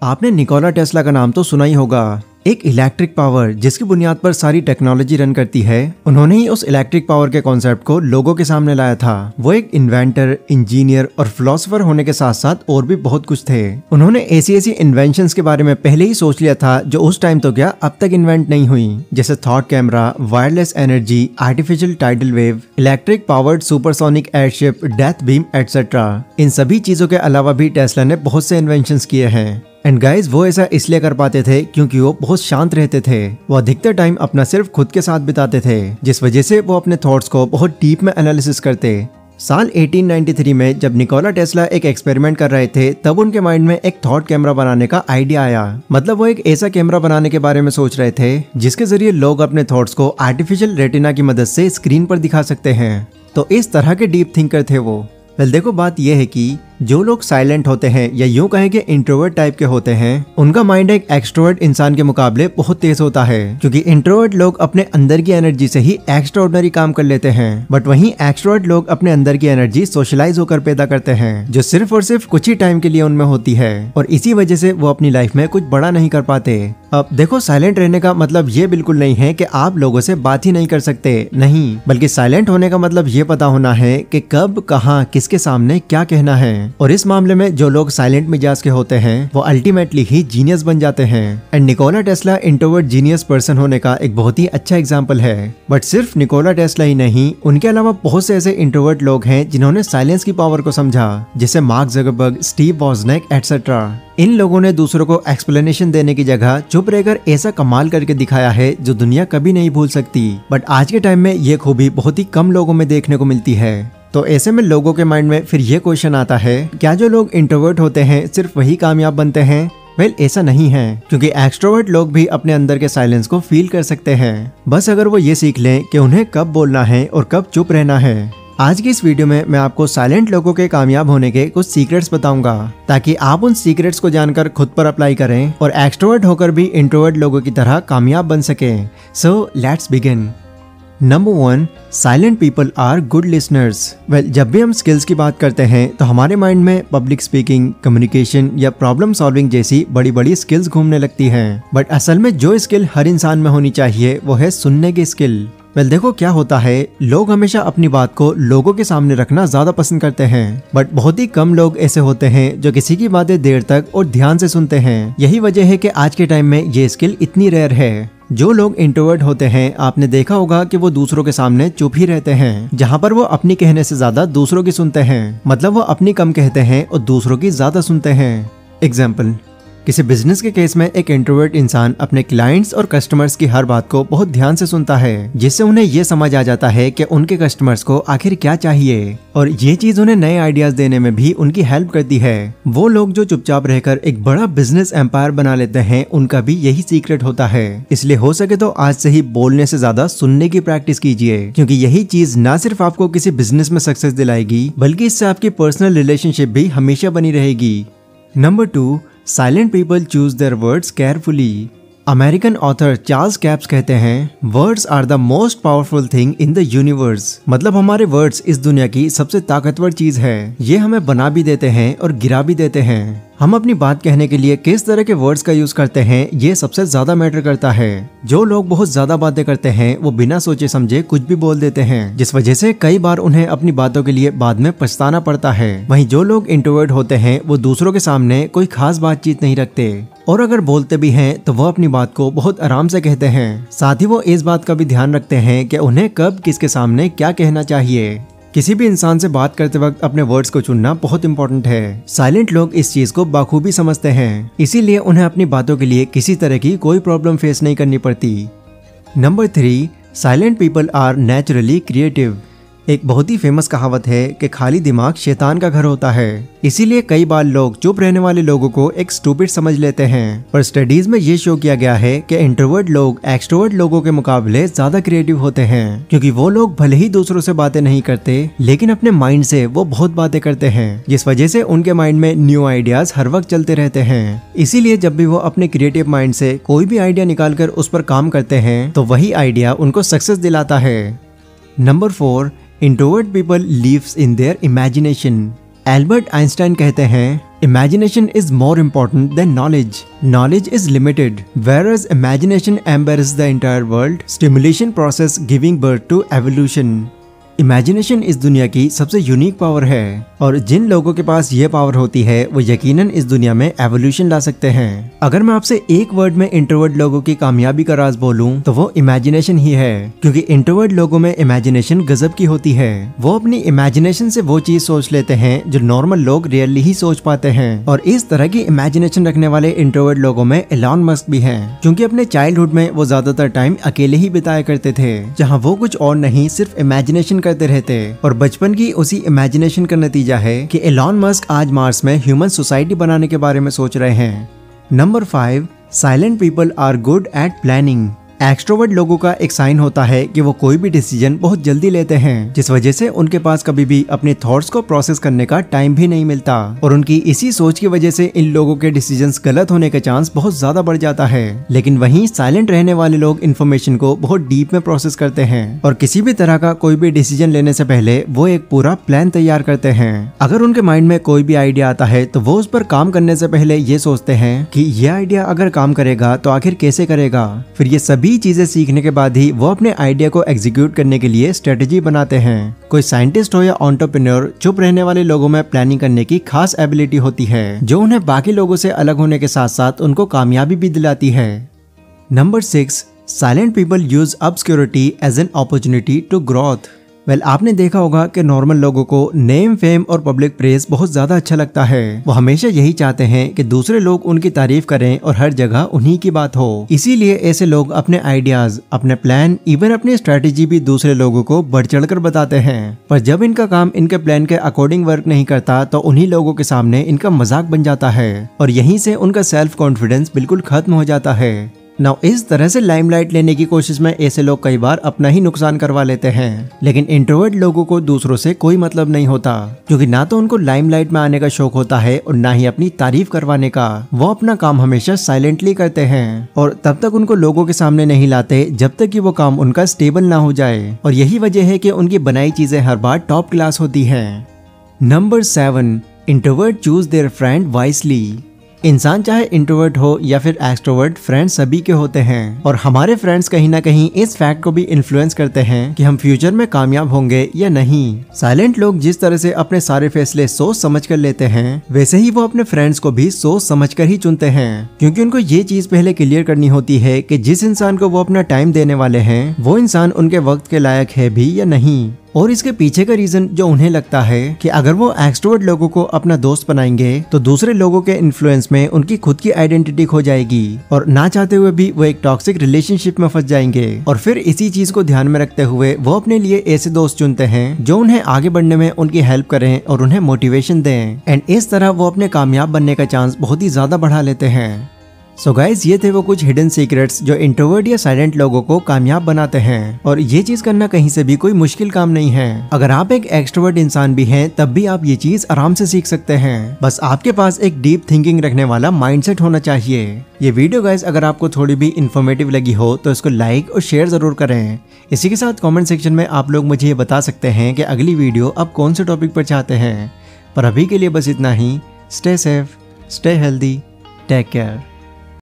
आपने Nikola Tesla का नाम तो सुना ही होगा। एक इलेक्ट्रिक पावर जिसकी बुनियाद पर सारी टेक्नोलॉजी रन करती है। उन्होंने ही उस इलेक्ट्रिक पावर के कॉन्सेप्ट को लोगों के सामने लाया था। वो एक इन्वेंटर, इंजीनियर और फिलोसोफर होने के साथ साथ और भी बहुत कुछ थे। उन्होंने ऐसी इन्वेंशंस के बारे में पहले ही सोच लिया था जो उस टाइम तो क्या अब तक इन्वेंट नहीं हुई, जैसे thought camera, wireless energy, artificial tidal wave, electric powered supersonic airship, death beam etcetera. इन सभी चीजों के अलावा भी टेस्ला ने बहुत से इन्वेंशंस किए हैं। एंड गाइज वो ऐसा इसलिए कर पाते थे क्योंकि वो बहुत शांत रहते थे। वो अधिकतर टाइम अपना सिर्फ खुद के साथ बिताते थे, जिस वजह से वो अपने थॉट्स को बहुत डीप में एनालिसिस करते। साल 1893 में जब निकोला टेस्ला एक एक्सपेरिमेंट कर रहे थे, तब उनके माइंड में एक थॉट कैमरा बनाने का आइडिया आया। मतलब वो एक ऐसा कैमरा बनाने के बारे में सोच रहे थे जिसके जरिए लोग अपने थॉट्स को आर्टिफिशियल रेटिना की मदद से स्क्रीन पर दिखा सकते हैं। तो इस तरह के डीप थिंकर थे वो। देखो बात यह है कि जो लोग साइलेंट होते हैं या यूं कहें कि इंट्रोवर्ट टाइप के होते हैं, उनका माइंड एक एक्सट्रोवर्ट इंसान के मुकाबले बहुत तेज होता है, क्योंकि इंट्रोवर्ट लोग अपने अंदर की एनर्जी से ही एक्स्ट्राऑर्डिनरी काम कर लेते हैं, बट वहीं एक्सट्रोवर्ट लोग अपने अंदर की एनर्जी सोशलाइज होकर पैदा करते हैं, जो सिर्फ और सिर्फ कुछ ही टाइम के लिए उनमें होती है, और इसी वजह से वो अपनी लाइफ में कुछ बड़ा नहीं कर पाते। अब देखो, साइलेंट रहने का मतलब ये बिल्कुल नहीं है कि आप लोगों से बात ही नहीं कर सकते, नहीं, बल्कि साइलेंट होने का मतलब ये पता होना है कि कब, कहां, किसके सामने क्या कहना है। और इस मामले में जो लोग साइलेंट मिजाज के होते हैं वो अल्टीमेटली ही जीनियस बन जाते हैं। And Nikola Tesla introvert genius person होने का एक बहुत ही अच्छा एग्जांपल है। बट सिर्फ निकोला टेस्ला ही नहीं, उनके अलावा बहुत से ऐसे इंट्रोवर्ट लोग हैं जिन्होंने साइलेंस की पावर को समझा, जैसे मार्क ज़करबर्ग, स्टीव वॉज़नेक एटसेट्रा। इन लोगों ने दूसरों को एक्सप्लेनेशन देने की जगह चुप रहकर ऐसा कमाल करके दिखाया है जो दुनिया कभी नहीं भूल सकती। बट आज के टाइम में ये खूबी बहुत ही कम लोगों में देखने को मिलती है। तो ऐसे में लोगों के माइंड में फिर ये क्वेश्चन आता है, क्या जो लोग इंट्रोवर्ट होते हैं सिर्फ वही कामयाब बनते हैं? वेल, ऐसा नहीं है, क्योंकि एक्सट्रोवर्ट लोग भी अपने अंदर के साइलेंस को फील कर सकते हैं, बस अगर वो ये सीख लें कि उन्हें कब बोलना है और कब चुप रहना है। आज की इस वीडियो में मैं आपको साइलेंट लोगों के कामयाब होने के कुछ सीक्रेट्स बताऊंगा, ताकि आप उन सीक्रेट्स को जानकर खुद पर अप्लाई करें और एक्सट्रोवर्ट होकर भी इंट्रोवर्ट लोगों की तरह कामयाब बन सकें। So let's begin. Number 1, silent people are good listeners. Well, जब भी हम स्किल्स की बात करते हैं तो हमारे माइंड में पब्लिक स्पीकिंग, कम्युनिकेशन या प्रॉब्लम सॉल्विंग जैसी बड़ी बड़ी स्किल्स घूमने लगती हैं। बट असल में जो स्किल हर इंसान में होनी चाहिए वो है सुनने की स्किल। वेल, देखो क्या होता है, लोग हमेशा अपनी बात को लोगों के सामने रखना ज्यादा पसंद करते हैं, बट बहुत ही कम लोग ऐसे होते हैं जो किसी की बातें देर तक और ध्यान से सुनते हैं। यही वजह है कि आज के टाइम में ये स्किल इतनी रेयर है। जो लोग इंट्रोवर्ट होते हैं, आपने देखा होगा कि वो दूसरों के सामने चुप ही रहते हैं, जहाँ पर वो अपनी कहने से ज्यादा दूसरों की सुनते हैं। मतलब वो अपनी कम कहते हैं और दूसरों की ज्यादा सुनते हैं। एग्जाम्पल, किसी बिजनेस के केस में एक इंट्रोवर्ट इंसान अपने क्लाइंट्स और कस्टमर्स की हर बात को बहुत ध्यान से सुनता है, जिससे उन्हें ये समझ आ जाता है कि उनके कस्टमर्स को आखिर क्या चाहिए, और ये चीज उन्हें नए आइडियाज देने में भी उनकी हेल्प करती है। वो लोग जो चुपचाप रहकर एक बड़ा बिजनेस एम्पायर बना लेते हैं, उनका भी यही सीक्रेट होता है। इसलिए हो सके तो आज से ही बोलने से ज्यादा सुनने की प्रैक्टिस कीजिए, क्योंकि यही चीज ना सिर्फ आपको किसी बिजनेस में सक्सेस दिलाएगी, बल्कि इससे आपकी पर्सनल रिलेशनशिप भी हमेशा बनी रहेगी। Number 2, silent people choose their words carefully. American author Charles Capps कहते हैं, words are the most powerful thing in the universe. मतलब हमारे वर्ड्स इस दुनिया की सबसे ताकतवर चीज है। ये हमें बना भी देते हैं और गिरा भी देते हैं। हम अपनी बात कहने के लिए किस तरह के वर्ड्स का यूज करते हैं, ये सबसे ज्यादा मैटर करता है। जो लोग बहुत ज्यादा बातें करते हैं वो बिना सोचे समझे कुछ भी बोल देते हैं, जिस वजह से कई बार उन्हें अपनी बातों के लिए बाद में पछताना पड़ता है। वहीं जो लोग इंट्रोवर्ट होते हैं वो दूसरों के सामने कोई खास बातचीत नहीं रखते, और अगर बोलते भी हैं तो वो अपनी बात को बहुत आराम से कहते हैं। साथ ही वो इस बात का भी ध्यान रखते हैं कि उन्हें कब किसके सामने क्या कहना चाहिए। किसी भी इंसान से बात करते वक्त अपने वर्ड्स को चुनना बहुत इंपॉर्टेंट है। साइलेंट लोग इस चीज को बाखूबी समझते हैं, इसीलिए उन्हें अपनी बातों के लिए किसी तरह की कोई प्रॉब्लम फेस नहीं करनी पड़ती। Number 3, silent people are naturally creative. एक बहुत ही फेमस कहावत है कि खाली दिमाग शैतान का घर होता है। इसीलिए कई बार लोग चुप रहने वाले लोगों को एक स्टूपिड समझ लेते हैं, पर स्टडीज में ये शो किया गया है कि इंट्रोवर्ट लोग एक्सट्रोवर्ट लोगों के मुकाबले ज्यादा क्रिएटिव होते हैं, क्योंकि वो लोग भले ही दूसरों से बातें नहीं करते, लेकिन अपने माइंड से वो बहुत बातें करते हैं, जिस वजह से उनके माइंड में न्यू आइडियाज हर वक्त चलते रहते हैं। इसीलिए जब भी वो अपने क्रिएटिव माइंड से कोई भी आइडिया निकालकर उस पर काम करते हैं तो वही आइडिया उनको सक्सेस दिलाता है। Number 4, introvert people lives in their imagination. Albert Einstein कहते हैं, Imagination is more important than knowledge. Knowledge is limited, whereas imagination embraces the entire world. Stimulation process giving birth to evolution. Imagination इस दुनिया की सबसे unique power है और जिन लोगों के पास ये पावर होती है वो यकीनन इस दुनिया में एवोल्यूशन ला सकते हैं। अगर मैं आपसे एक वर्ड में इंट्रोवर्ट लोगों की कामयाबी का राज बोलूं तो वो इमेजिनेशन ही है, क्योंकि इंट्रोवर्ट लोगों में इमेजिनेशन गजब की होती है। वो अपनी इमेजिनेशन से वो चीज सोच लेते हैं जो नॉर्मल लोग रेयरली ही सोच पाते हैं। और इस तरह की इमेजिनेशन रखने वाले इंट्रोवर्ट लोगों में एलॉन मस्क भी है, क्योंकि अपने चाइल्डहुड में वो ज्यादातर टाइम अकेले ही बिताया करते थे, जहाँ वो कुछ और नहीं सिर्फ इमेजिनेशन करते रहते। और बचपन की उसी इमेजिनेशन का नतीजा है कि एलॉन मस्क आज मार्स में ह्यूमन सोसाइटी बनाने के बारे में सोच रहे हैं। Number 5, silent people are good at planning. Extrovert लोगों का एक साइन होता है कि वो कोई भी डिसीजन बहुत जल्दी लेते हैं, जिस वजह से उनके पास कभी भी अपने थॉट्स को प्रोसेस करने का टाइम भी नहीं मिलता। और उनकी इसी सोच की वजह से इन लोगों के डिसीजंस गलत होने का चांस बहुत ज्यादा बढ़ जाता है। लेकिन वहीं साइलेंट रहने वाले लोग इन्फॉर्मेशन को बहुत डीप में प्रोसेस करते हैं और किसी भी तरह का कोई भी डिसीजन लेने से पहले वो एक पूरा प्लान तैयार करते हैं। अगर उनके माइंड में कोई भी आइडिया आता है तो वो उस पर काम करने से पहले ये सोचते हैं कि ये आइडिया अगर काम करेगा तो आखिर कैसे करेगा। फिर ये सभी चीजें सीखने के बाद ही वो अपने आइडिया को एग्जीक्यूट करने के लिए स्ट्रेटेजी बनाते हैं। कोई साइंटिस्ट हो या एंटरप्रेन्योर, चुप रहने वाले लोगों में प्लानिंग करने की खास एबिलिटी होती है जो उन्हें बाकी लोगों से अलग होने के साथ साथ उनको कामयाबी भी दिलाती है। Number 6, silent people use obscurity as an opportunity to growth. आपने देखा होगा कि नॉर्मल लोगों को नेम, फेम और पब्लिक प्रेज बहुत ज्यादा अच्छा लगता है। वो हमेशा यही चाहते हैं कि दूसरे लोग उनकी तारीफ करें और हर जगह उन्हीं की बात हो। इसीलिए ऐसे लोग अपने आइडियाज, अपने प्लान, इवन अपनी स्ट्रेटेजी भी दूसरे लोगों को बढ़ चढ़कर बताते हैं। पर जब इनका काम इनके प्लान के अकॉर्डिंग वर्क नहीं करता तो उन्हीं लोगों के सामने इनका मजाक बन जाता है और यहीं से उनका सेल्फ कॉन्फिडेंस बिल्कुल खत्म हो जाता है। नाउ इस तरह से लाइमलाइट लेने की कोशिश में ऐसे लोग कई बार अपना ही नुकसान करवा लेते हैं। लेकिन इंट्रोवर्ट लोगों को दूसरों से कोई मतलब नहीं होता, क्योंकि ना तो उनको लाइमलाइट में आने का शौक होता है और ना ही अपनी तारीफ करवाने का। वो अपना काम हमेशा साइलेंटली करते हैं और तब तक उनको लोगों के सामने नहीं लाते जब तक कि वो काम उनका स्टेबल ना हो जाए। और यही वजह है कि उनकी बनाई चीजें हर बार टॉप क्लास होती है। Number 7, introvert choose there friend wisely. इंसान चाहे इंट्रोवर्ट हो या फिर एक्सट्रोवर्ट, फ्रेंड्स सभी के होते हैं और हमारे फ्रेंड्स कहीं ना कहीं इस फैक्ट को भी इन्फ्लुएंस करते हैं कि हम फ्यूचर में कामयाब होंगे या नहीं। साइलेंट लोग जिस तरह से अपने सारे फैसले सोच समझ कर लेते हैं, वैसे ही वो अपने फ्रेंड्स को भी सोच समझ कर ही चुनते हैं, क्योंकि उनको ये चीज पहले क्लियर करनी होती है कि जिस इंसान को वो अपना टाइम देने वाले हैं वो इंसान उनके वक्त के लायक है भी या नहीं। और इसके पीछे का रीजन जो उन्हें लगता है कि अगर वो एक्सट्रोवर्ट लोगों को अपना दोस्त बनाएंगे तो दूसरे लोगों के इन्फ्लुएंस में उनकी खुद की आइडेंटिटी खो जाएगी और ना चाहते हुए भी वो एक टॉक्सिक रिलेशनशिप में फंस जाएंगे। और फिर इसी चीज को ध्यान में रखते हुए वो अपने लिए ऐसे दोस्त चुनते हैं जो उन्हें आगे बढ़ने में उनकी हेल्प करें और उन्हें मोटिवेशन दें। एंड इस तरह वो अपने कामयाब बनने का चांस बहुत ही ज्यादा बढ़ा लेते हैं। सो गाइज, ये थे वो कुछ हिडन सीक्रेट्स जो इंट्रोवर्ट या साइलेंट लोगों को कामयाब बनाते हैं। और ये चीज करना कहीं से भी कोई मुश्किल काम नहीं है। अगर आप एक एक्सट्रोवर्ट इंसान भी हैं तब भी आप ये चीज आराम से सीख सकते हैं। बस आपके पास एक डीप थिंकिंग रखने वाला माइंडसेट होना चाहिए। ये वीडियो गाइज अगर आपको थोड़ी भी इन्फॉर्मेटिव लगी हो तो इसको लाइक और शेयर जरूर करें। इसी के साथ कॉमेंट सेक्शन में आप लोग मुझे ये बता सकते हैं कि अगली वीडियो आप कौन से टॉपिक पर चाहते हैं। पर अभी के लिए बस इतना ही। Stay safe, stay healthy, take care.